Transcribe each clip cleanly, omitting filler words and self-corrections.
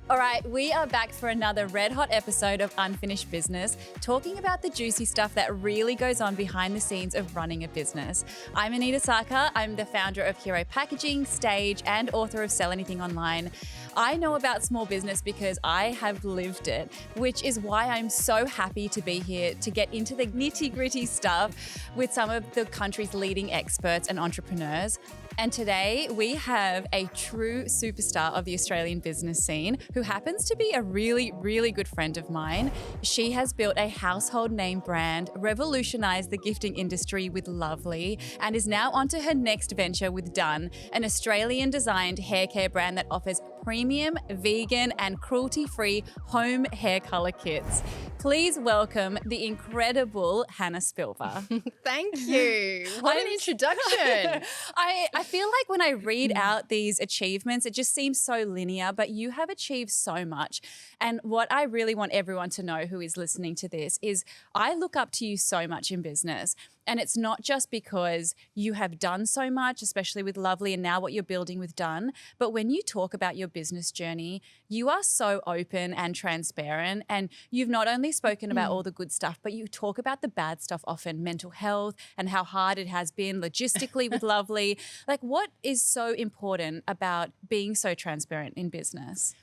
All right, we are back for another red hot episode of Unfinished Business, talking about the juicy stuff that really goes on behind the scenes of running a business. I'm Anaita Sarkar. I'm the founder of Hero Packaging, Staje, and author of Sell Anything Online. I know about small business because I have lived it, which is why I'm so happy to be here to get into the nitty-gritty stuff with some of the country's leading experts and entrepreneurs. And today we have a true superstar of the Australian business scene who happens to be a really, really good friend of mine. She has built a household name brand, revolutionized the gifting industry with LVLY, and is now onto her next venture with Done, an Australian-designed haircare brand that offers premium, vegan, and cruelty-free home hair color kits. Please welcome the incredible Hannah Spilva. Thank you. What an introduction. I feel like when I read out these achievements, it just seems so linear, but you have achieved so much. And what I really want everyone to know who is listening to this is I look up to you so much in business. And it's not just because you have done so much, especially with LVLY and now what you're building with Done, but when you talk about your business journey, you are so open and transparent. And you've not only spoken about all the good stuff, but you talk about the bad stuff often, mental health and how hard it has been logistically with LVLY. Like, what is so important about being so transparent in business?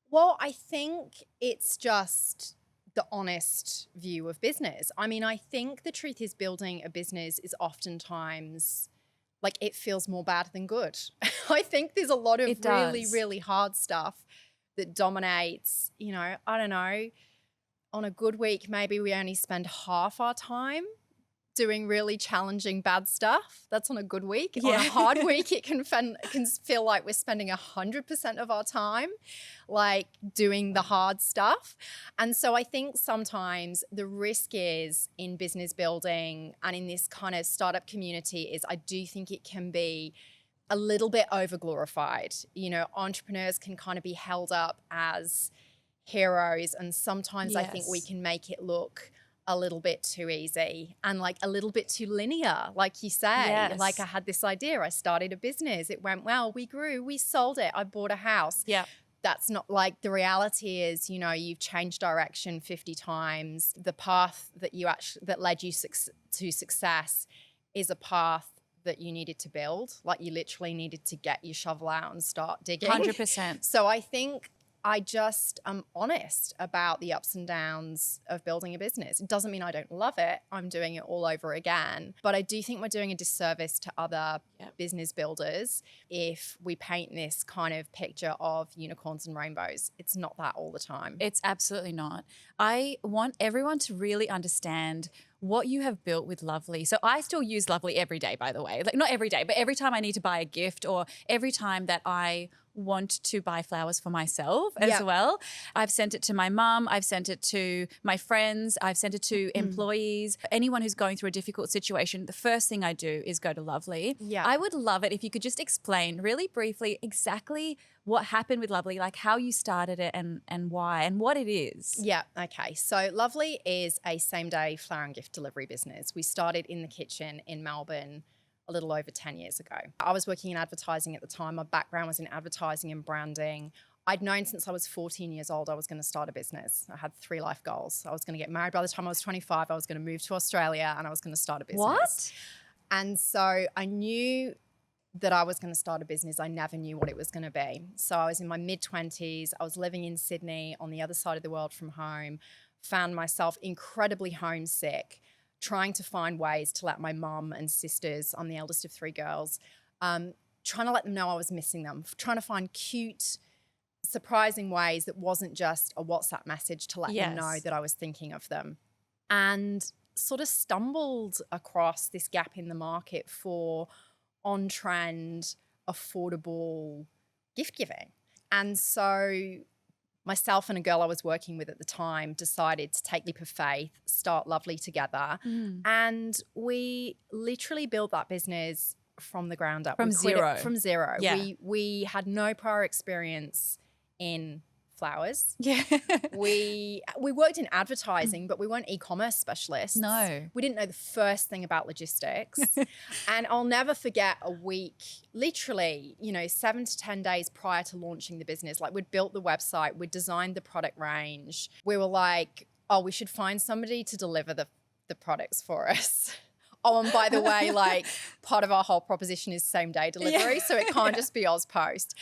Well, I think it's just the honest view of business. I mean, I think the truth is building a business is oftentimes like it feels more bad than good. I think there's a lot of really, really hard stuff that dominates, I don't know, on a good week, maybe we only spend half our time doing really challenging bad stuff. That's on a good week. Yeah. On a hard week, it can feel like we're spending 100% of our time like doing the hard stuff. And so I think sometimes the risk is in business building and in this kind of startup community is I do think it can be a little bit over-glorified. Entrepreneurs can kind of be held up as heroes, and sometimes I think we can make it look a little bit too easy and like a little bit too linear, like you say. Yes. Like I had this idea, I started a business, it went well, we grew, we sold it, I bought a house. Yeah. That's not like the reality is, you've changed direction 50 times. The path that led you to success is a path that you needed to build. Like you literally needed to get your shovel out and start digging. 100%. So I think I just am honest about the ups and downs of building a business. It doesn't mean I don't love it. I'm doing it all over again. But I do think we're doing a disservice to other business builders if we paint this kind of picture of unicorns and rainbows. It's not that all the time. It's absolutely not. I want everyone to really understand what you have built with LVLY. So I still use LVLY every day, by the way. Like not every day, but every time I need to buy a gift or every time that I want to buy flowers for myself as well. I've sent it to my mum. I've sent it to my friends. I've sent it to employees. Anyone who's going through a difficult situation, the first thing I do is go to LVLY. Yeah. I would love it if you could just explain really briefly exactly what happened with LVLY, like how you started it and why and what it is. Yeah, okay. So LVLY is a same-day flower and gift delivery business. We started in the kitchen in Melbourne a little over 10 years ago. I was working in advertising at the time. My background was in advertising and branding. I'd known since I was 14 years old I was going to start a business. I had 3 life goals. I was going to get married by the time I was 25. I was going to move to Australia and I was going to start a business. What? And so I knew that I was going to start a business. I never knew what it was going to be. So I was in my mid-20s. I was living in Sydney on the other side of the world from home, found myself incredibly homesick, trying to find ways to let my mum and sisters, I'm the eldest of 3 girls, trying to let them know I was missing them, trying to find cute, surprising ways that wasn't just a WhatsApp message to let them know that I was thinking of them. And sort of stumbled across this gap in the market for on-trend, affordable gift giving. And so myself and a girl I was working with at the time decided to take leap of faith, start LVLY together. And we literally built that business from the ground up. From zero. From zero. Yeah. We had no prior experience in flowers. Yeah. We worked in advertising, but we weren't e-commerce specialists. No. We didn't know the first thing about logistics. And I'll never forget a week, literally, 7 to 10 days prior to launching the business. Like, we'd built the website, we'd designed the product range. We were like, oh, we should find somebody to deliver the products for us. Oh, and by the way, like, part of our whole proposition is same day delivery, so it can't just be Ozpost.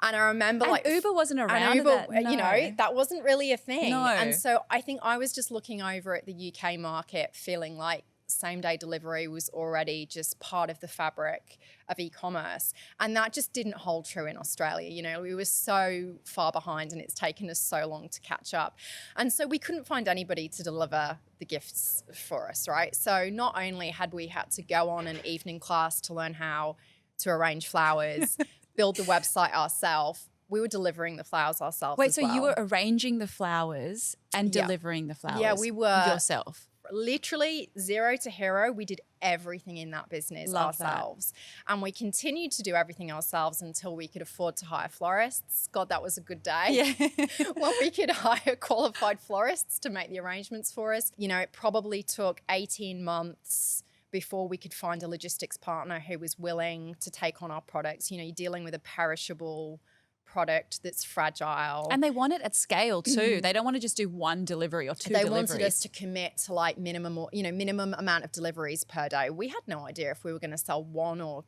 And I remember, and like, Uber wasn't around. Uber, that, that wasn't really a thing. No. And so I think I was just looking over at the UK market, feeling like same day delivery was already just part of the fabric of e-commerce. And that just didn't hold true in Australia. We were so far behind and it's taken us so long to catch up. And so we couldn't find anybody to deliver the gifts for us, right? So not only had we had to go on an evening class to learn how to arrange flowers, build the website ourselves, we were delivering the flowers ourselves. Wait, so you were arranging the flowers and delivering the flowers? Yeah, we were. Yourself? Literally zero to hero. We did everything in that business ourselves. And we continued to do everything ourselves until we could afford to hire florists. God, that was a good day. Yeah. When we could hire qualified florists to make the arrangements for us. It probably took 18 months before we could find a logistics partner who was willing to take on our products. You're dealing with a perishable product that's fragile. And they want it at scale too. They don't want to just do one delivery or two deliveries. They wanted us to commit to like minimum amount of deliveries per day. We had no idea if we were going to sell 1 or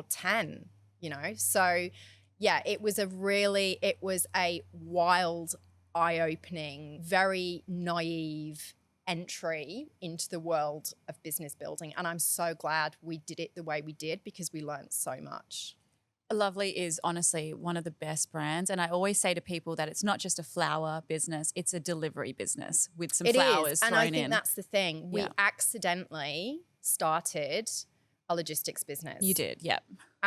10, So yeah, it was a wild, eye-opening, very naive entry into the world of business building. And I'm so glad we did it the way we did because we learned so much. Lovely is honestly one of the best brands. And I always say to people that it's not just a flower business, it's a delivery business with some flowers thrown in. And I think that's the thing. We accidentally started a logistics business. You did, yep.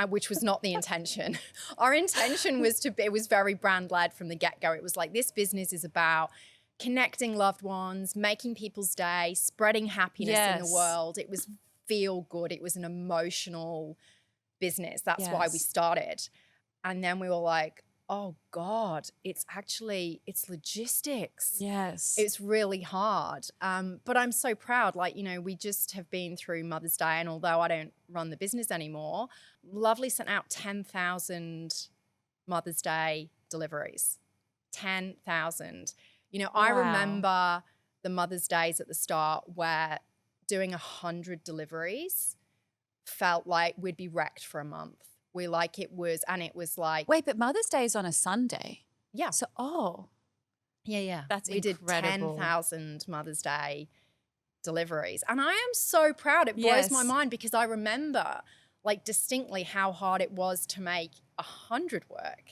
Which was not the intention. Our intention was it was very brand led from the get-go. It was like, this business is about connecting loved ones, making people's day, spreading happiness in the world. It was feel good. It was an emotional business. That's why we started. And then we were like, oh God, it's logistics. Yes. It's really hard. But I'm so proud. Like, we just have been through Mother's Day, and although I don't run the business anymore, Lovely sent out 10,000 Mother's Day deliveries. 10,000. I remember the Mother's Days at the start where doing 100 deliveries felt like we'd be wrecked for a month. It was like... Wait, but Mother's Day is on a Sunday. Yeah. So, Yeah. That's we incredible. did 10,000 Mother's Day deliveries. And I am so proud. It blows my mind because I remember distinctly how hard it was to make 100 work.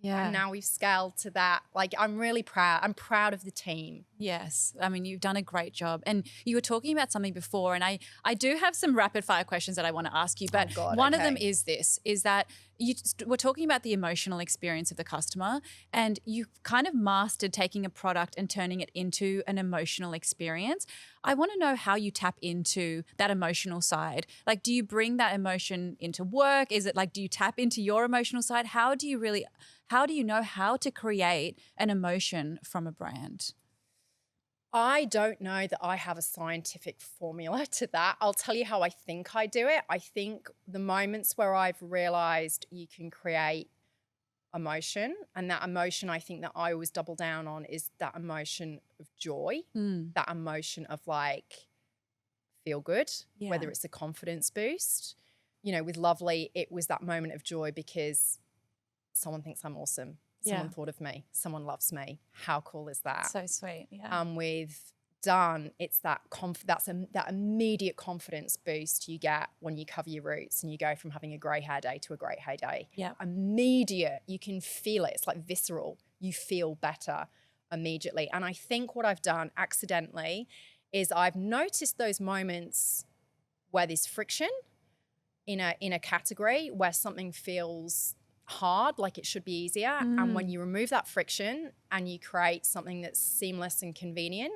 Yeah. And now we've scaled to that. I'm really proud. I'm proud of the team. Yes. I mean, you've done a great job. And you were talking about something before, and I do have some rapid fire questions that I want to ask you. But one of them is that you were talking about the emotional experience of the customer, and you kind of mastered taking a product and turning it into an emotional experience. I want to know how you tap into that emotional side. Do you bring that emotion into work? Is it do you tap into your emotional side? How do you know how to create an emotion from a brand? I don't know that I have a scientific formula to that. I'll tell you how I think I do it. I think the moments where I've realized you can create emotion, and that emotion I think that I always double down on is that emotion of joy, that emotion of feel good, whether it's a confidence boost. With Lovely, it was that moment of joy because someone thinks I'm awesome. Someone thought of me. Someone loves me. How cool is that? So sweet. Yeah. With Done, it's that immediate confidence boost you get when you cover your roots and you go from having a grey hair day to a great hair day. Yeah. Immediate. You can feel it. It's visceral. You feel better immediately. And I think what I've done accidentally is I've noticed those moments where there's friction in a category where something feels hard, it should be easier. And when you remove that friction and you create something that's seamless and convenient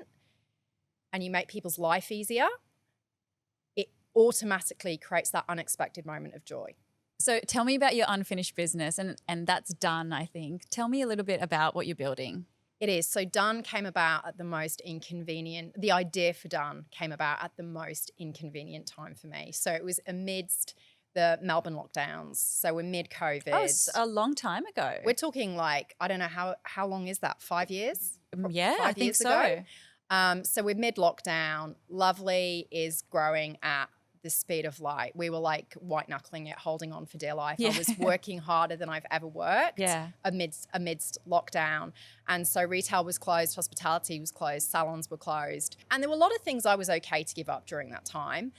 and you make people's life easier, it automatically creates that unexpected moment of joy. So tell me about your unfinished business, and that's done, I think. Tell me a little bit about what you're building. It is. So Done came about at the most inconvenient, the idea for Done came about at the most inconvenient time for me. So it was amidst the Melbourne lockdowns. So we're mid-COVID. Oh, it's a long time ago. We're talking like, I don't know, how long is that? 5 years? Yeah, 5 I think years so. ago. So we're mid-lockdown. Lovely is growing at the speed of light. We were like white knuckling it, holding on for dear life. Yeah. I was working harder than I've ever worked amidst lockdown. And so retail was closed, hospitality was closed, salons were closed. And there were a lot of things I was okay to give up during that time.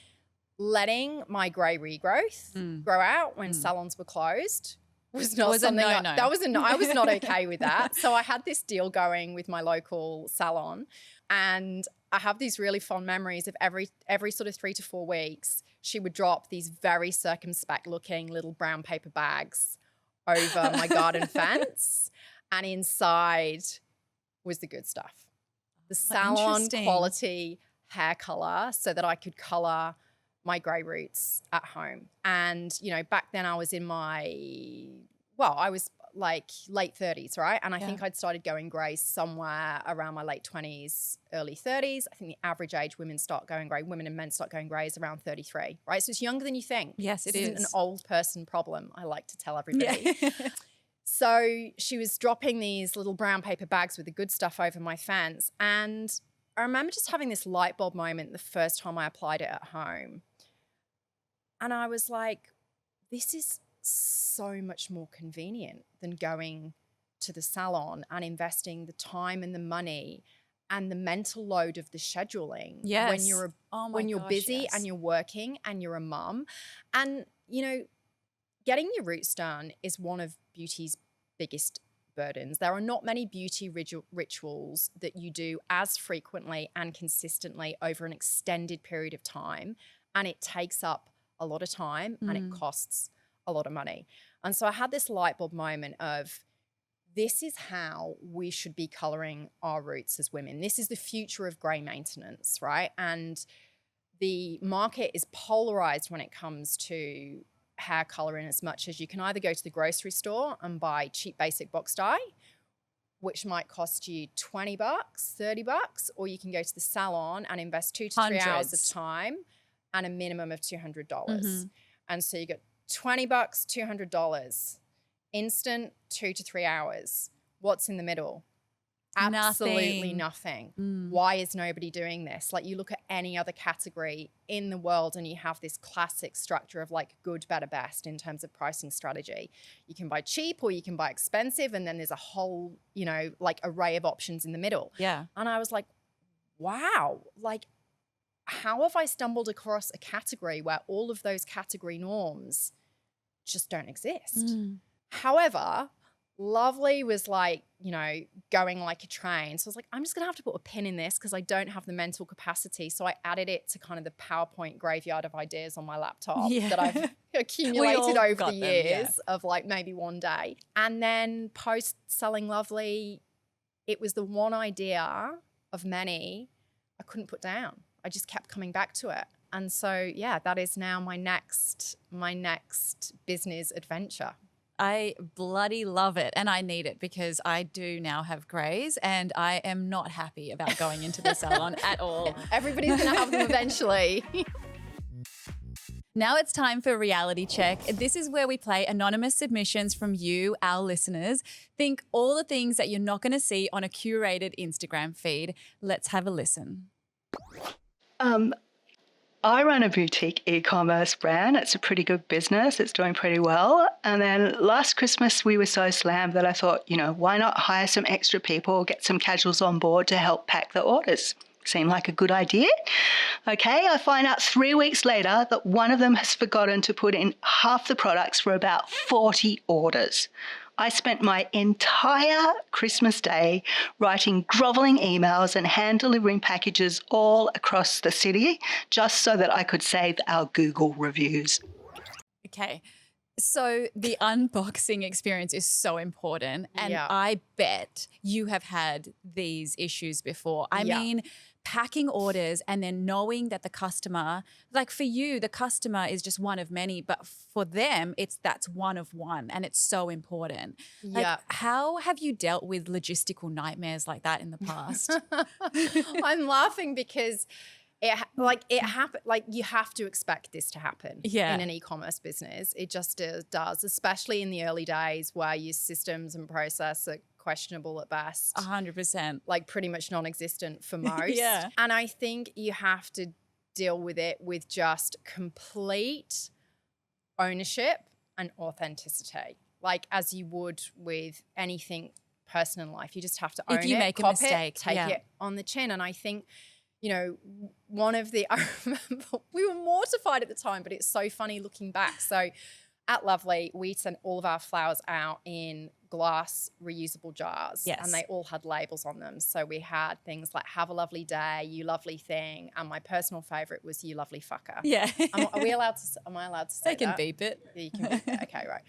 Letting my grey regrowth grow out when salons were closed was not something I was not okay with that. So I had this deal going with my local salon, and I have these really fond memories of every sort of 3 to 4 weeks, she would drop these very circumspect looking little brown paper bags over my garden fence, and inside was the good stuff. The salon quality hair color, so that I could color my grey roots at home. And, you know, back then I was in I was like late 30s, right? And I think I'd started going grey somewhere around my late 20s, early 30s. I think the average age women and men start going grey is around 33, right? So it's younger than you think. Yes, it this is. Isn't an old person problem, I like to tell everybody. Yeah. So she was dropping these little brown paper bags with the good stuff over my fence. And I remember just having this light bulb moment the first time I applied it at home. And I was like, this is so much more convenient than going to the salon and investing the time and the money and the mental load of the scheduling when you're busy and you're working and you're a mum. And, you know, getting your roots done is one of beauty's biggest burdens. There are not many beauty rituals that you do as frequently and consistently over an extended period of time, and it takes up a lot of time and it costs a lot of money. And so I had this light bulb moment of, this is how we should be coloring our roots as women. This is the future of grey maintenance, right? And the market is polarized when it comes to hair coloring, as much as you can either go to the grocery store and buy cheap basic box dye, which might cost you $20, $30, or you can go to the salon and invest 2 to 3 hours of time and a minimum of $200. And so you get $20, $200, instant 2 to 3 hours. What's in the middle? Absolutely nothing. Why is nobody doing this? Like, you look at any other category in the world and you have this classic structure of like good, better, best in terms of pricing strategy. You can buy cheap or you can buy expensive, and then there's a whole, you know, like array of options in the middle. Yeah. And I was like, wow, like, how have I stumbled across a category where all of those category norms just don't exist? However, Lovely was like, you know, going like a train. So I was like, I'm just going to have to put a pin in this because I don't have the mental capacity. So I added it to kind of the PowerPoint graveyard of ideas on my laptop that I've accumulated over the years of like maybe one day. And then post selling Lovely, it was the one idea of many I couldn't put down. I just kept coming back to it. And so, yeah, that is now my next business adventure. I bloody love it, and I need it because I do now have greys and I am not happy about going into the salon at all. Everybody's going to have them eventually. Now it's time for reality check. This is where we play anonymous submissions from you, our listeners. Think all the things that you're not going to see on a curated Instagram feed. Let's have a listen. I run a boutique e-commerce brand. It's a pretty good business. It's doing pretty well. And then last Christmas, we were so slammed that I thought, you know, why not hire some extra people, get some casuals on board to help pack the orders? Seemed like a good idea. Okay, I find out 3 weeks later that one of them has forgotten to put in half the products for about 40 orders. I spent my entire Christmas day writing grovelling emails and hand delivering packages all across the city just so that I could save our Google reviews. Okay. So the unboxing experience is so important, and I bet you have had these issues before. I mean, packing orders and then knowing that the customer, like for you, the customer is just one of many, but for them, that's one of one, and it's so important. Like, Yeah. how have you dealt with logistical nightmares like that in the past? I'm laughing because it happened. Like, you have to expect this to happen in an e-commerce business. It just does, especially in the early days where your systems and process are questionable at best. 100%. Like pretty much non-existent for most. Yeah. And I think you have to deal with it with just complete ownership and authenticity. Like as you would with anything personal in life, you just have to own it. If you make a mistake, take it on the chin. And I think, you know, I remember we were mortified at the time, but it's so funny looking back. So at Lovely, we sent all of our flowers out in glass reusable jars. Yes. And they all had labels on them. So we had things like "Have a lovely day," "You lovely thing," and my personal favorite was "You lovely fucker." Yeah. Am I allowed to say They can that? beep it. You can beep it. Okay, right.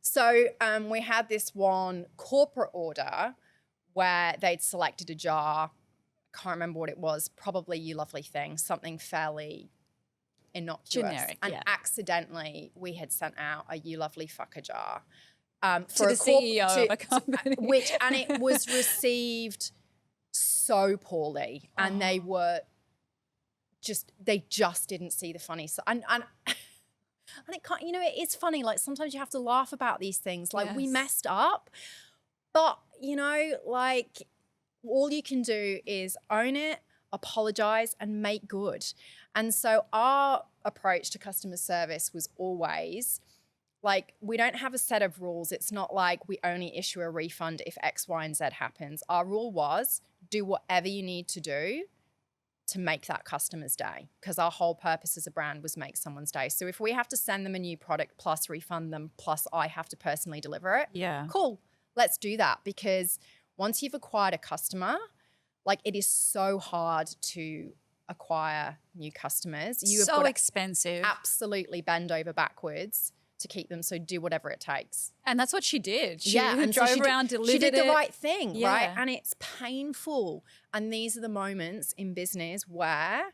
So we had this one corporate order where they'd selected a jar. I can't remember what it was. Probably "You lovely thing," something fairly innocuous. Generic, and yeah. accidentally we had sent out a "You lovely fucker" jar To the CEO of a company. and it was received so poorly, and they just didn't see the funny side. And it can't, you know, it's funny. Like sometimes you have to laugh about these things. Like we messed up, but you know, like all you can do is own it, apologize, and make good. And so our approach to customer service was always like, we don't have a set of rules. It's not like we only issue a refund if X, Y, and Z happens. Our rule was do whatever you need to do to make that customer's day, because our whole purpose as a brand was make someone's day. So if we have to send them a new product plus refund them plus I have to personally deliver it, cool, let's do that. Because once you've acquired a customer, like it is so hard to acquire new customers. You have so got to expensive. absolutely bend over backwards to keep them. So do whatever it takes. And that's what she did. She and drove so around, delivered it. She did the right thing, right? Yeah. And it's painful. And these are the moments in business where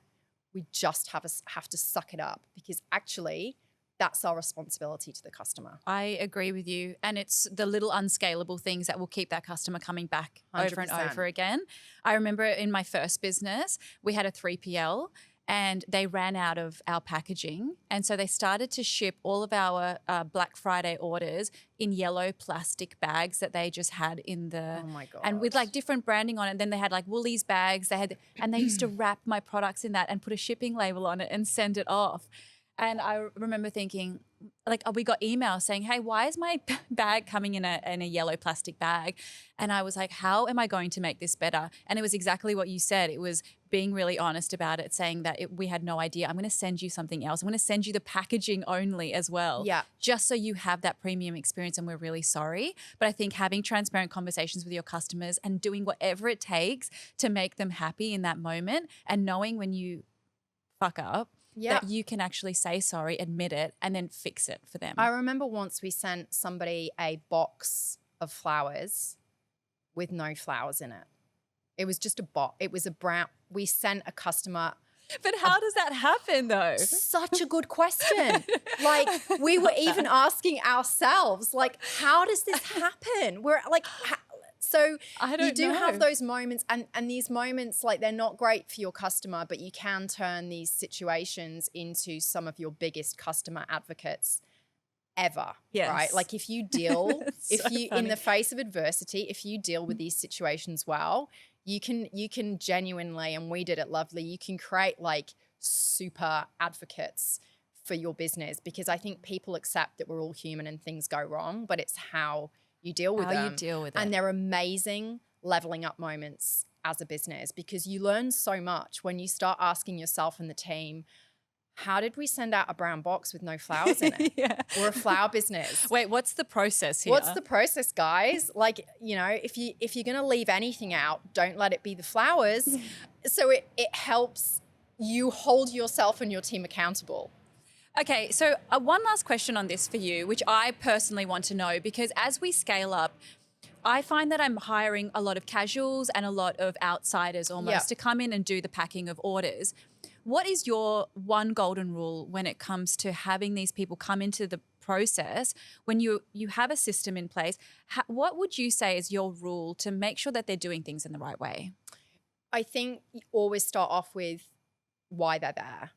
we just have to suck it up, because actually that's our responsibility to the customer. I agree with you. And it's the little unscalable things that will keep that customer coming back 100%. over and over again. I remember in my first business, we had a 3PL and they ran out of our packaging. And so they started to ship all of our Black Friday orders in yellow plastic bags that they just had in the... Oh my God. And with like different branding on it. And then they had like Woolies bags. And they used to wrap my products in that and put a shipping label on it and send it off. And I remember thinking, like, we got emails saying, hey, why is my bag coming in a yellow plastic bag? And I was like, how am I going to make this better? And it was exactly what you said. It was being really honest about it, saying that we had no idea. I'm going to send you something else. I'm going to send you the packaging only as well. Yeah. Just so you have that premium experience, and we're really sorry. But I think having transparent conversations with your customers and doing whatever it takes to make them happy in that moment, and knowing when you fuck up, that you can actually say sorry, admit it, and then fix it for them. I remember once we sent somebody a box of flowers with no flowers in it. It was just a box. It was a brown. We sent a customer. But how does that happen though? Such a good question. Like we were even asking ourselves, like, how does this happen? We're like, so you do have those moments, and these moments, like, they're not great for your customer, but you can turn these situations into some of your biggest customer advocates ever. Yes. Right? Like if you deal, funny. in the face of adversity, if you deal with these situations well, you can genuinely, and we did it Lovely, you can create like super advocates for your business, because I think people accept that we're all human and things go wrong, but it's how you deal with them. How you deal with it. And they're amazing leveling up moments as a business, because you learn so much when you start asking yourself and the team, how did we send out a brown box with no flowers in it? We're a flower business. Wait, what's the process here? What's the process, guys? Like, you know, if you're going to leave anything out, don't let it be the flowers. So it helps you hold yourself and your team accountable. Okay, so one last question on this for you, which I personally want to know, because as we scale up, I find that I'm hiring a lot of casuals and a lot of outsiders almost to come in and do the packing of orders. What is your one golden rule when it comes to having these people come into the process when you have a system in place? What would you say is your rule to make sure that they're doing things in the right way? I think you always start off with why they're there.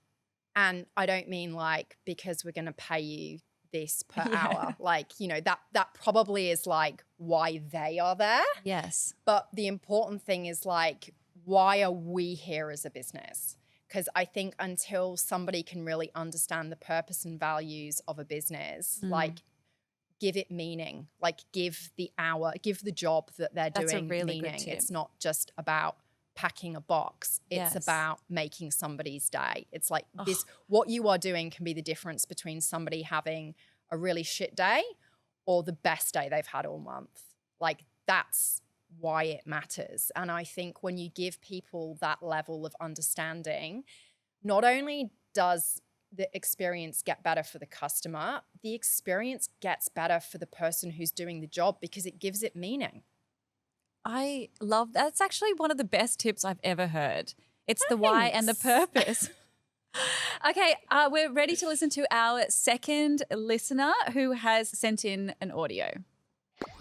And I don't mean like because we're going to pay you this per hour. Like, you know, that probably is like why they are there. Yes. But the important thing is like, why are we here as a business? Because I think until somebody can really understand the purpose and values of a business, like give it meaning, like give the job that they're That's doing a really meaning. good tip. It's not just about packing a box. It's about making somebody's day. It's like this, what you are doing can be the difference between somebody having a really shit day or the best day they've had all month. Like that's why it matters. And I think when you give people that level of understanding, not only does the experience get better for the customer, the experience gets better for the person who's doing the job because it gives it meaning. I love that. That's actually one of the best tips I've ever heard. It's the why and the purpose. Okay, we're ready to listen to our second listener who has sent in an audio.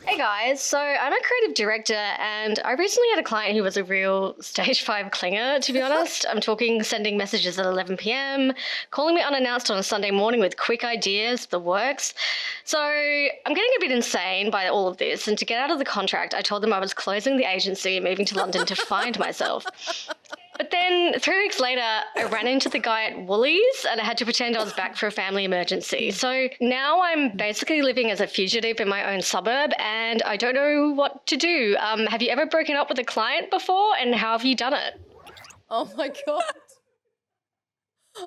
Hey guys, so I'm a creative director and I recently had a client who was a real stage 5 clinger, to be honest. I'm talking sending messages at 11 p.m, calling me unannounced on a Sunday morning with quick ideas, the works. So I'm getting a bit insane by all of this, and to get out of the contract, I told them I was closing the agency and moving to London to find myself. But then 3 weeks later, I ran into the guy at Woolies and I had to pretend I was back for a family emergency. So now I'm basically living as a fugitive in my own suburb and I don't know what to do. Have you ever broken up with a client before and how have you done it? Oh my God.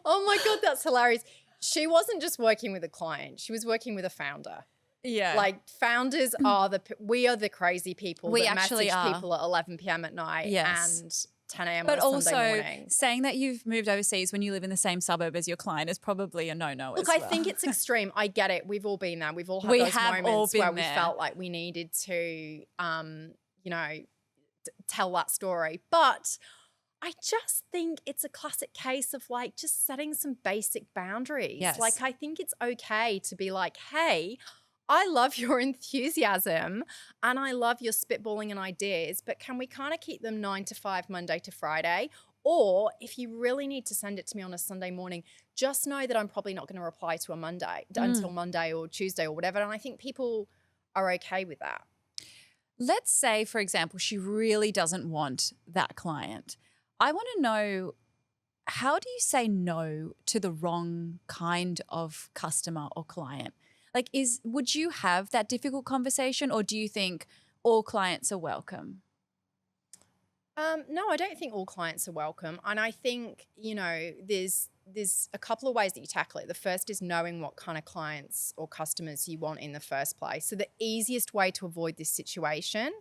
Oh my God, that's hilarious. She wasn't just working with a client. She was working with a founder. Yeah. Like founders are we are the crazy people We that actually message are. people at 11 p.m. at night and 10 a.m. But on a Sunday also morning. saying that you've moved overseas when you live in the same suburb as your client is probably a no-no. Look, as I well. think it's extreme. I get it. We've all been there. We've all had We those have all moments been where we there. felt like we needed to, you know, tell that story. But I just think it's a classic case of like just setting some basic boundaries. Yes. Like I think it's okay to be like, hey, I love your enthusiasm and I love your spitballing and ideas, but can we kind of keep them 9 to 5, Monday to Friday? Or if you really need to send it to me on a Sunday morning, just know that I'm probably not going to reply to a Monday until Monday or Tuesday or whatever. And I think people are okay with that. Let's say, for example, she really doesn't want that client. I want to know, how do you say no to the wrong kind of customer or client? Like, would you have that difficult conversation or do you think all clients are welcome? No, I don't think all clients are welcome. And I think, you know, there's a couple of ways that you tackle it. The first is knowing what kind of clients or customers you want in the first place. So the easiest way to avoid this situation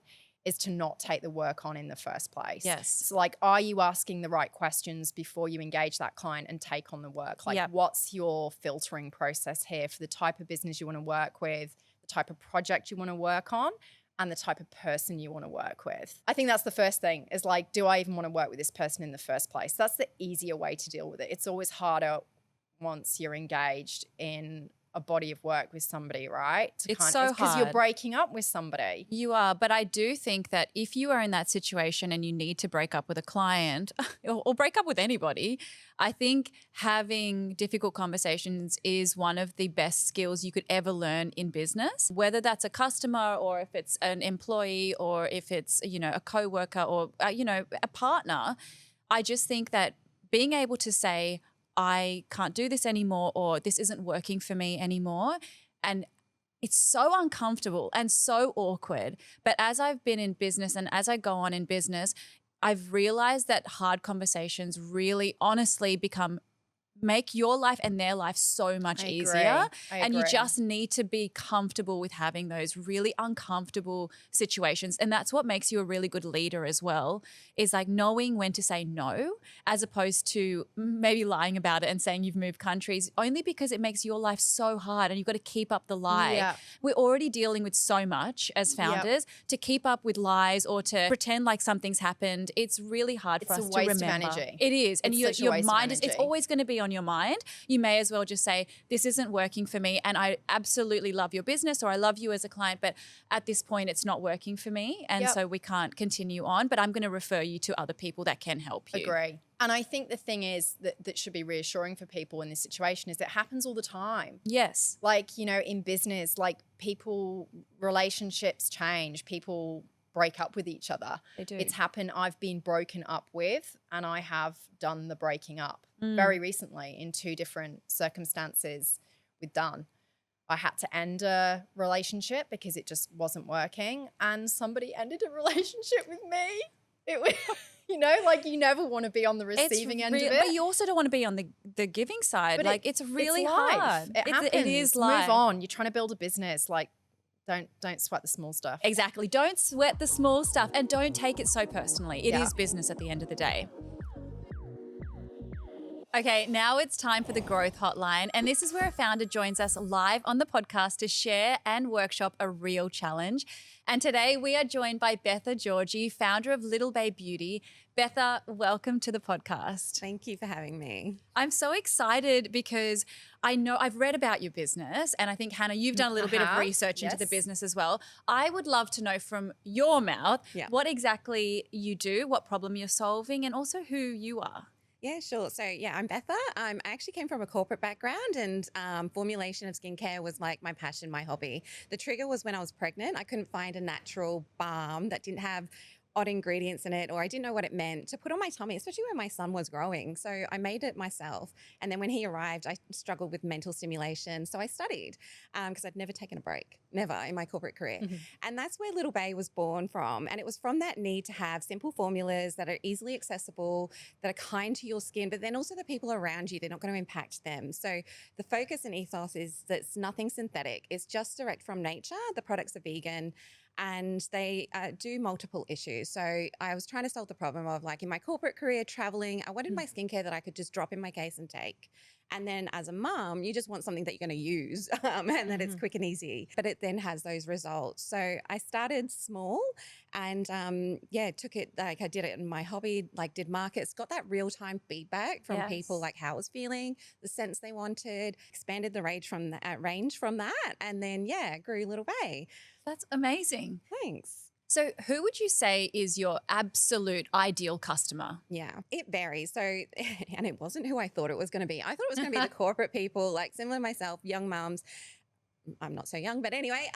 is to not take the work on in the first place. Yes. So like, are you asking the right questions before you engage that client and take on the work? Like, what's your filtering process here for the type of business you want to work with, the type of project you want to work on, and the type of person you want to work with? I think that's the first thing is like, do I even want to work with this person in the first place? That's the easier way to deal with it. It's always harder once you're engaged in a body of work with somebody, right? It's so hard. Because you're breaking up with somebody. You are, but I do think that if you are in that situation and you need to break up with a client or break up with anybody, I think having difficult conversations is one of the best skills you could ever learn in business, whether that's a customer or if it's an employee or if it's, you know, a coworker or, you know, a partner. I just think that being able to say, I can't do this anymore or this isn't working for me anymore. And it's so uncomfortable and so awkward. But as I've been in business and as I go on in business, I've realized that hard conversations really honestly become make your life and their life so much easier. And you just need to be comfortable with having those really uncomfortable situations. And that's what makes you a really good leader as well, is like knowing when to say no, as opposed to maybe lying about it and saying you've moved countries, only because it makes your life so hard and you've got to keep up the lie. Yeah. We're already dealing with so much as founders. To keep up with lies or to pretend like something's happened, it's really hard for us to remember. It's a waste of energy. It is. And It's your mind is, it's always going to be on your mind. You may as well just say, this isn't working for me, and I absolutely love your business, or I love you as a client, but at this point it's not working for me, and so we can't continue on, but I'm going to refer you to other people that can help you. Agree. And I think the thing is that should be reassuring for people in this situation is that it happens all the time. Yes. Like, you know, in business, like relationships change, people break up with each other. They do. It's happened. I've been broken up with, and I have done the breaking up very recently in 2 different circumstances with Done. I had to end a relationship because it just wasn't working, and somebody ended a relationship with me. It was, you know, like you never want to be on the receiving end of it. But you also don't want to be on the giving side. But like it's really hard. It happens. It is life. Move on. You're trying to build a business. Like don't sweat the small stuff. Exactly. Don't sweat the small stuff, and don't take it so personally. It is business at the end of the day. Okay, now it's time for the Growth Hotline, and this is where a founder joins us live on the podcast to share and workshop a real challenge. And today we are joined by Betha Giorgi, founder of Little Bay Beauty. Betha, welcome to the podcast. Thank you for having me. I'm so excited because I know I've read about your business, and I think, Hannah, you've done a little bit of research into the business as well. I would love to know from your mouth what exactly you do, what problem you're solving, and also who you are. Yeah, sure. So I'm Betha. I actually came from a corporate background, and formulation of skincare was like my passion, my hobby. The trigger was when I was pregnant. I couldn't find a natural balm that didn't have odd ingredients in it, or I didn't know what it meant to put on my tummy, especially when my son was growing. So I made it myself. And then when he arrived, I struggled with mental stimulation. So I studied because I'd never taken a break, never in my corporate career. And that's where Little Bay was born from. And it was from that need to have simple formulas that are easily accessible, that are kind to your skin, but then also the people around you, they're not going to impact them. So the focus and ethos is that it's nothing synthetic. It's just direct from nature. The products are vegan, and they do multiple issues. So I was trying to solve the problem of, like, in my corporate career, traveling, I wanted my skincare that I could just drop in my case and take. And then as a mum, you just want something that you're going to use and that it's quick and easy, but it then has those results. So I started small and took it, like I did it in my hobby, like did markets, got that real-time feedback from people, like how I was feeling, the scents they wanted, expanded the range from that. And then, grew Little Bay. That's amazing. Thanks. So who would you say is your absolute ideal customer? Yeah, it varies. So, and it wasn't who I thought it was going to be. I thought it was going to be the corporate people, like similar to myself, young mums. I'm not so young, but anyway,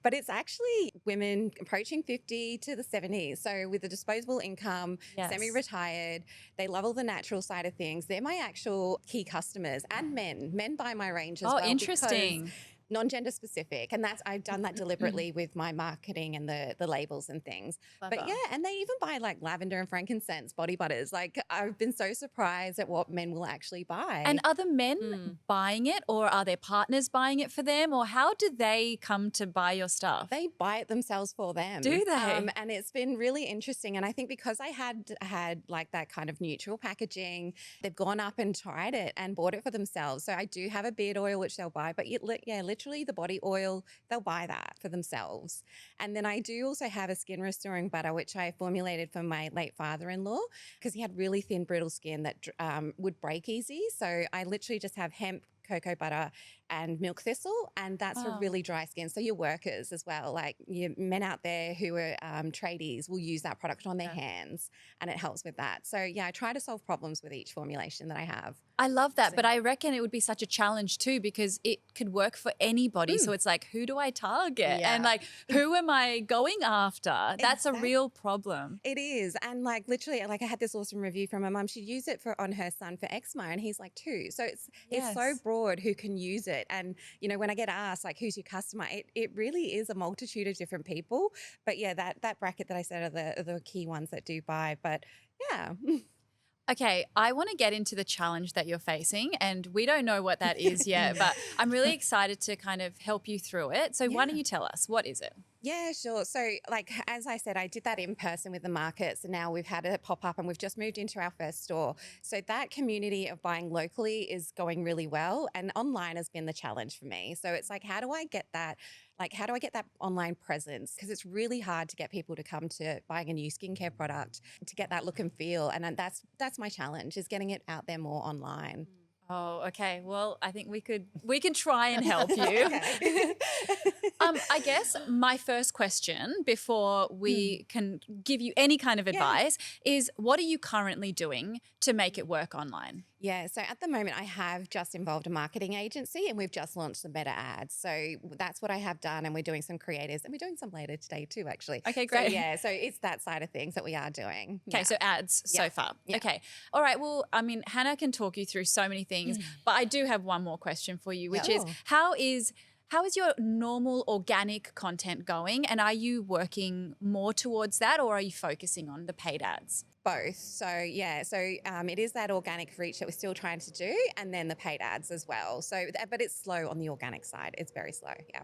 but it's actually women approaching 50 to the 70s. So with a disposable income, semi-retired, they love all the natural side of things. They're my actual key customers, and men buy my range as well. Oh, interesting. Non-gender specific, and I've done that deliberately with my marketing and the labels and things. Clever. But and they even buy like lavender and frankincense body butters. Like, I've been so surprised at what men will actually buy. And are the men buying it, or are their partners buying it for them, or how do they come to buy your stuff? They buy it themselves for them. Do they? And it's been really interesting. And I think because I had like that kind of neutral packaging, they've gone up and tried it and bought it for themselves. So I do have a beard oil which they'll buy, but literally the body oil, they'll buy that for themselves. And then I do also have a skin restoring butter, which I formulated for my late father-in-law because he had really thin, brittle skin that would break easy. So I literally just have hemp, cocoa butter and milk thistle, and that's for really dry skin. So your workers as well, like your men out there who are tradies, will use that product on their hands, and it helps with that. So I try to solve problems with each formulation that I have. I love that, but I reckon it would be such a challenge too, because it could work for anybody. So it's like, who do I target? And like, who am I going after? That's a real problem. It is. And like literally, like I had this awesome review from my mum. She'd use it on her son for eczema, and he's like 2. So it's so broad who can use it. And, you know, when I get asked like, who's your customer, it really is a multitude of different people. But that bracket that I said are the key ones that do buy. But Okay, I want to get into the challenge that you're facing, and we don't know what that is yet, but I'm really excited to kind of help you through it. So why don't you tell us, what is it? Yeah, sure. So, like, as I said, I did that in person with the markets, and now we've had it pop up and we've just moved into our first store. So, that community of buying locally is going really well, and online has been the challenge for me. So, it's like, how do I get that? Like, how do I get that online presence? Because it's really hard to get people to come to buying a new skincare product to get that look and feel. And then that's my challenge, is getting it out there more online. Oh, okay. Well, I think we can try and help you. I guess my first question before we can give you any kind of advice is, what are you currently doing to make it work online? Yeah, so at the moment I have just involved a marketing agency and we've just launched some Meta ads. So that's what I have done, and we're doing some creatives and we're doing some later today too, actually. Okay, great. So, yeah, so it's that side of things that we are doing. Okay, so ads so far. Yeah. Okay. All right. Well, I mean, Hannah can talk you through so many things, but I do have one more question for you, which is, how is your normal organic content going? And are you working more towards that, or are you focusing on the paid ads? Both. So, yeah, so it is that organic reach that we're still trying to do, and then the paid ads as well. So, but it's slow on the organic side. It's very slow. Yeah.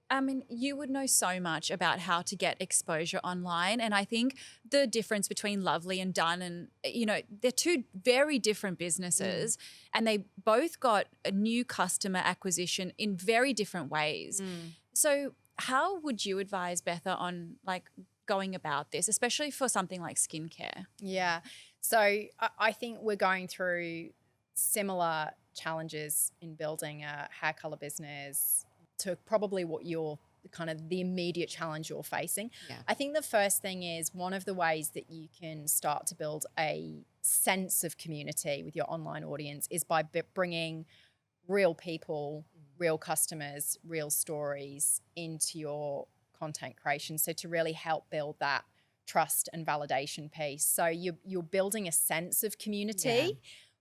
I mean, you would know so much about how to get exposure online. And I think the difference between Lovely and Done, and, you know, they're two very different businesses and they both got a new customer acquisition in very different ways. So how would you advise, Betha, on like going about this, especially for something like skincare? Yeah. So I think we're going through similar challenges in building a hair color business to probably what you're kind of the immediate challenge you're facing. Yeah. I think the first thing is, one of the ways that you can start to build a sense of community with your online audience is by bringing real people, real customers, real stories into your content creation. So to really help build that trust and validation piece. So you're building a sense of community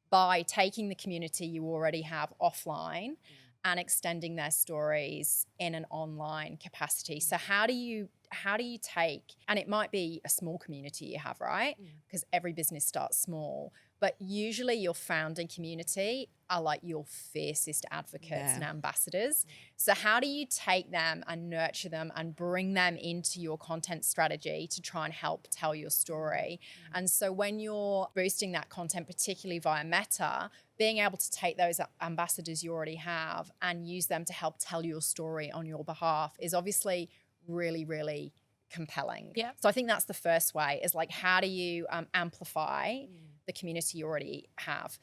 by taking the community you already have offline and extending their stories in an online capacity. So how do you take, and it might be a small community you have, right? Because every business starts small, but usually your founding community are like your fiercest advocates and ambassadors. So how do you take them and nurture them and bring them into your content strategy to try and help tell your story? And so when you're boosting that content, particularly via Meta, being able to take those ambassadors you already have and use them to help tell your story on your behalf is obviously really, really compelling. Yeah. So I think that's the first way, is like, how do you amplify the community you already have?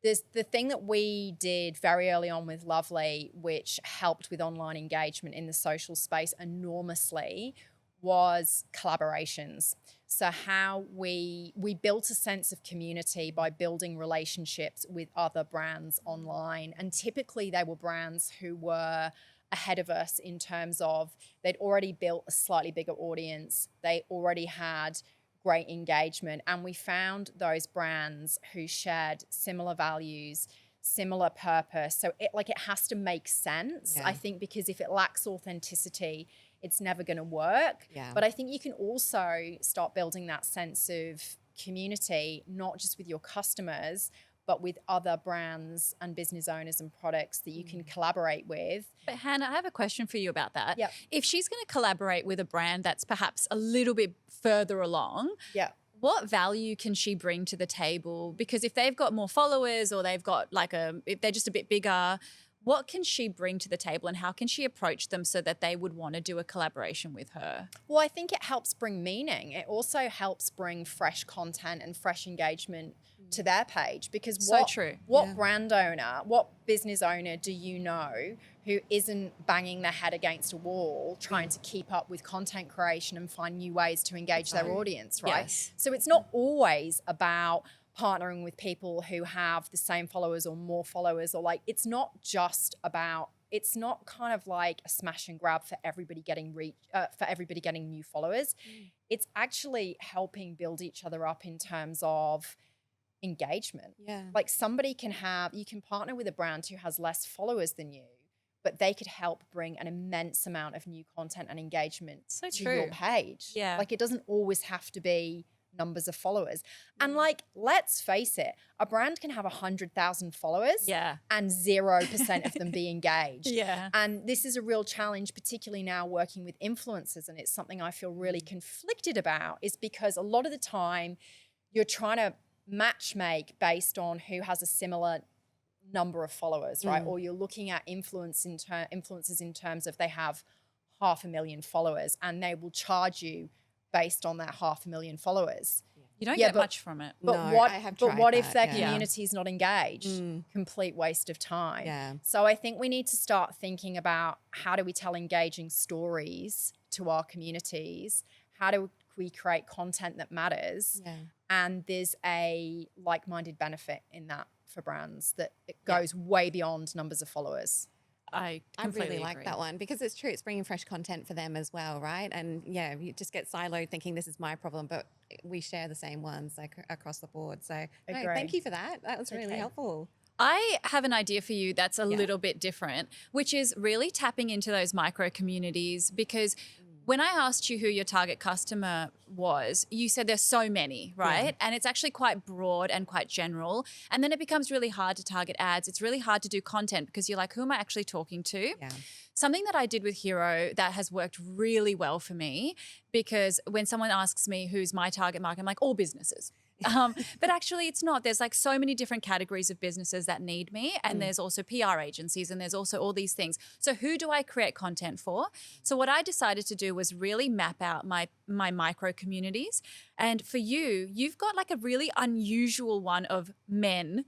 There's the thing that we did very early on with Lovely, which helped with online engagement in the social space enormously, was collaborations. So how we built a sense of community by building relationships with other brands online. And typically they were brands who were ahead of us in terms of they'd already built a slightly bigger audience. They already had great engagement. And we found those brands who shared similar values, similar purpose. So it has to make sense, I think, because if it lacks authenticity, it's never going to work. Yeah. But I think you can also start building that sense of community, not just with your customers, but with other brands and business owners and products that you can collaborate with. But Hannah, I have a question for you about that. Yep. If she's going to collaborate with a brand that's perhaps a little bit further along, what value can she bring to the table? Because if they've got more followers, or they've got if they're just a bit bigger, what can she bring to the table, and how can she approach them so that they would want to do a collaboration with her? Well, I think it helps bring meaning. It also helps bring fresh content and fresh engagement to their page, because what brand owner, what business owner do you know who isn't banging their head against a wall trying to keep up with content creation and find new ways to engage their audience, right? Yes. So it's not always about partnering with people who have the same followers or more followers, or it's not just about, it's not kind of like a smash and grab for everybody getting new followers. It's actually helping build each other up in terms of engagement. Yeah. Like you can partner with a brand who has less followers than you, but they could help bring an immense amount of new content and engagement to your page. Yeah. Like, it doesn't always have to be numbers of followers. And like, let's face it, a brand can have 100,000 followers and 0% of them be engaged. And this is a real challenge, particularly now working with influencers. And it's something I feel really conflicted about, is because a lot of the time you're trying to matchmake based on who has a similar number of followers, right? Or you're looking at influencers in terms of they have 500,000 followers and they will charge you based on that 500,000 followers. You don't get much from it. But No, what if their community is not engaged? Complete waste of time. Yeah. So I think we need to start thinking about, how do we tell engaging stories to our communities? How do we create content that matters? And there's a like-minded benefit in that for brands, that it goes way beyond numbers of followers. I really like agree. that one, because it's true. It's bringing fresh content for them as well, right? And you just get siloed thinking this is my problem, but we share the same ones like across the board. So no, thank you for that. That was really helpful. I have an idea for you that's a little bit different, which is really tapping into those micro communities, because when I asked you who your target customer was, you said there's so many, right? And it's actually quite broad and quite general. And then it becomes really hard to target ads. It's really hard to do content, because you're like, who am I actually talking to? Something that I did with Hero that has worked really well for me, because when someone asks me who's my target market, I'm like, all businesses. But actually it's not. There's like so many different categories of businesses that need me, and there's also PR agencies, and there's also all these things. So who do I create content for? So what I decided to do was really map out my micro communities. And for you, you've got like a really unusual one of men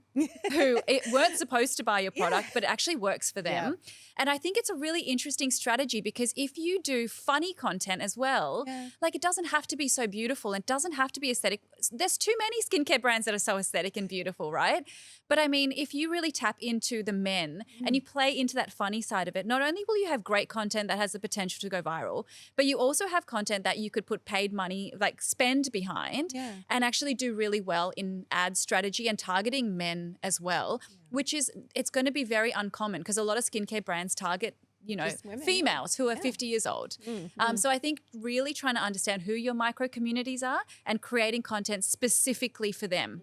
who weren't supposed to buy your product, but it actually works for them. And I think it's a really interesting strategy, because if you do funny content as well, like, it doesn't have to be so beautiful. It doesn't have to be aesthetic. There's too many skincare brands that are so aesthetic and beautiful, right? But I mean, if you really tap into the men and you play into that funny side of it, not only will you have great content that has the potential to go viral, but you also have content that you could put paid money, like spend behind, and actually do really well in ad strategy and targeting men as well, which is, it's going to be very uncommon, because a lot of skincare brands target, you know, females who are 50 years old. So I think really trying to understand who your micro communities are and creating content specifically for them.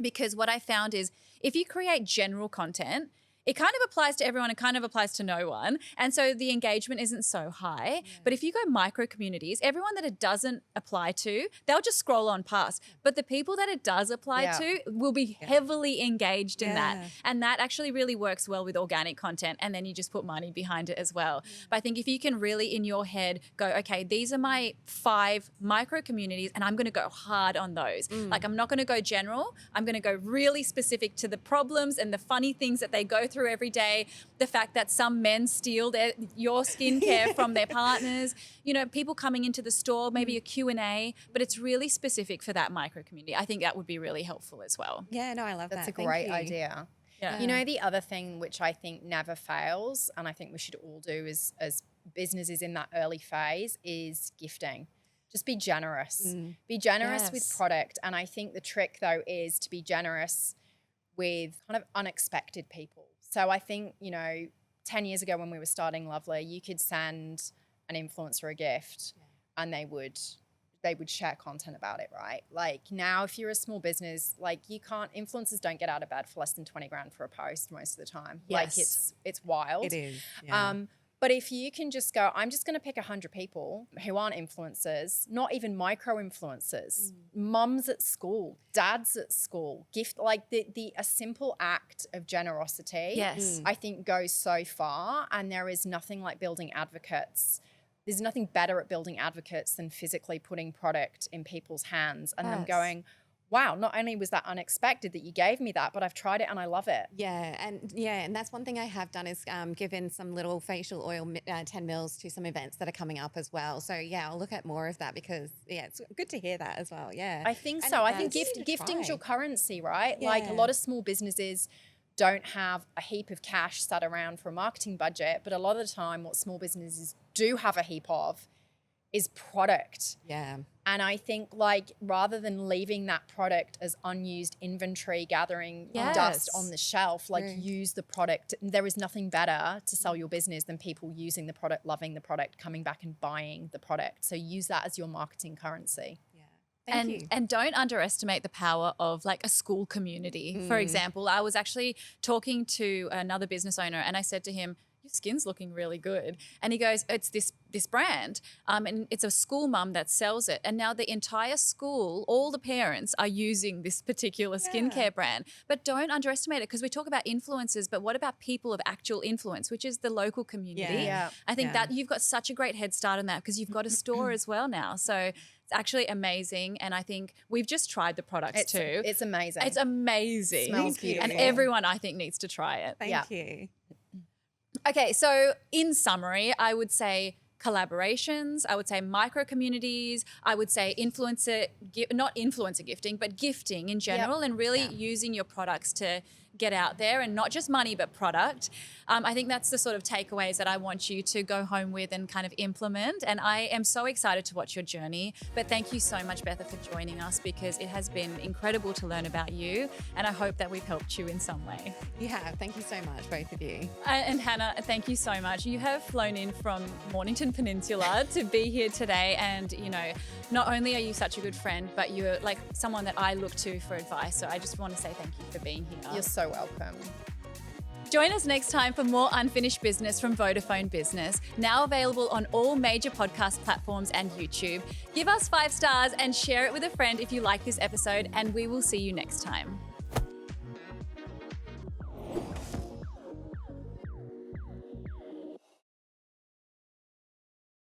Because what I found is, if you create general content, it kind of applies to everyone, it kind of applies to no one. And so the engagement isn't so high. But if you go micro communities, everyone that it doesn't apply to, they'll just scroll on past. But the people that it does apply to will be heavily engaged in that. And that actually really works well with organic content. And then you just put money behind it as well. But I think if you can really in your head go, okay, these are my 5 micro communities and I'm going to go hard on those. Like, I'm not going to go general. I'm going to go really specific to the problems and the funny things that they go through every day, the fact that some men steal your skincare from their partners, you know, people coming into the store, maybe a Q&A, but it's really specific for that micro community. I think that would be really helpful as well. Yeah, no, I love that. That's a great idea. You know, the other thing which I think never fails, and I think we should all do as businesses in that early phase, is gifting. Just be generous. Be generous with product. And I think the trick, though, is to be generous with kind of unexpected people. So I think, you know, 10 years ago when we were starting Lovely, you could send an influencer a gift and they would share content about it, right? Like, now if you're a small business, like, influencers don't get out of bed for less than 20 grand for a post most of the time. Like, it's wild. It is. But if you can just go, I'm just going to pick 100 people who aren't influencers, not even micro influencers, mums at school, dads at school, gift, like a simple act of generosity, I think goes so far. And there is nothing like building advocates. There's nothing better at building advocates than physically putting product in people's hands and them going, wow, not only was that unexpected that you gave me that, but I've tried it and I love it. And that's one thing I have done is given some little facial oil 10 mils to some events that are coming up as well. So I'll look at more of that, because it's good to hear that as well. I think so. I think gifting's your currency, right? Like, a lot of small businesses don't have a heap of cash sat around for a marketing budget, but a lot of the time what small businesses do have a heap of is product. And I think, like, rather than leaving that product as unused inventory gathering dust on the shelf, like, use the product. There is nothing better to sell your business than people using the product, loving the product, coming back and buying the product. So use that as your marketing currency. Thank you. And don't underestimate the power of like a school community. For example, I was actually talking to another business owner and I said to him, your skin's looking really good. And he goes, it's this brand. And it's a school mum that sells it. And now the entire school, all the parents are using this particular skincare brand. But don't underestimate it because we talk about influencers, but what about people of actual influence, which is the local community? Yeah. I think that you've got such a great head start on that because you've got a store as well now. So it's actually amazing. And I think we've just tried the products too. It's amazing. It's amazing. Smells beautiful. And everyone I think needs to try it. Thank you. Okay, so in summary, I would say collaborations, I would say micro communities, I would say not influencer gifting, but gifting in general and really using your products to get out there and not just money, but product. I think that's the sort of takeaways that I want you to go home with and kind of implement. And I am so excited to watch your journey. But thank you so much, Betha, for joining us because it has been incredible to learn about you. And I hope that we've helped you in some way. You have. Thank you so much, both of you. And Hannah, thank you so much. You have flown in from Mornington Peninsula to be here today. And, you know, not only are you such a good friend, but you're like someone that I look to for advice. So I just want to say thank you for being here. You're so welcome. Join us next time for more Unfinished Business from Vodafone Business, now available on all major podcast platforms and YouTube. Give us 5 stars and share it with a friend if you like this episode, and we will see you next time.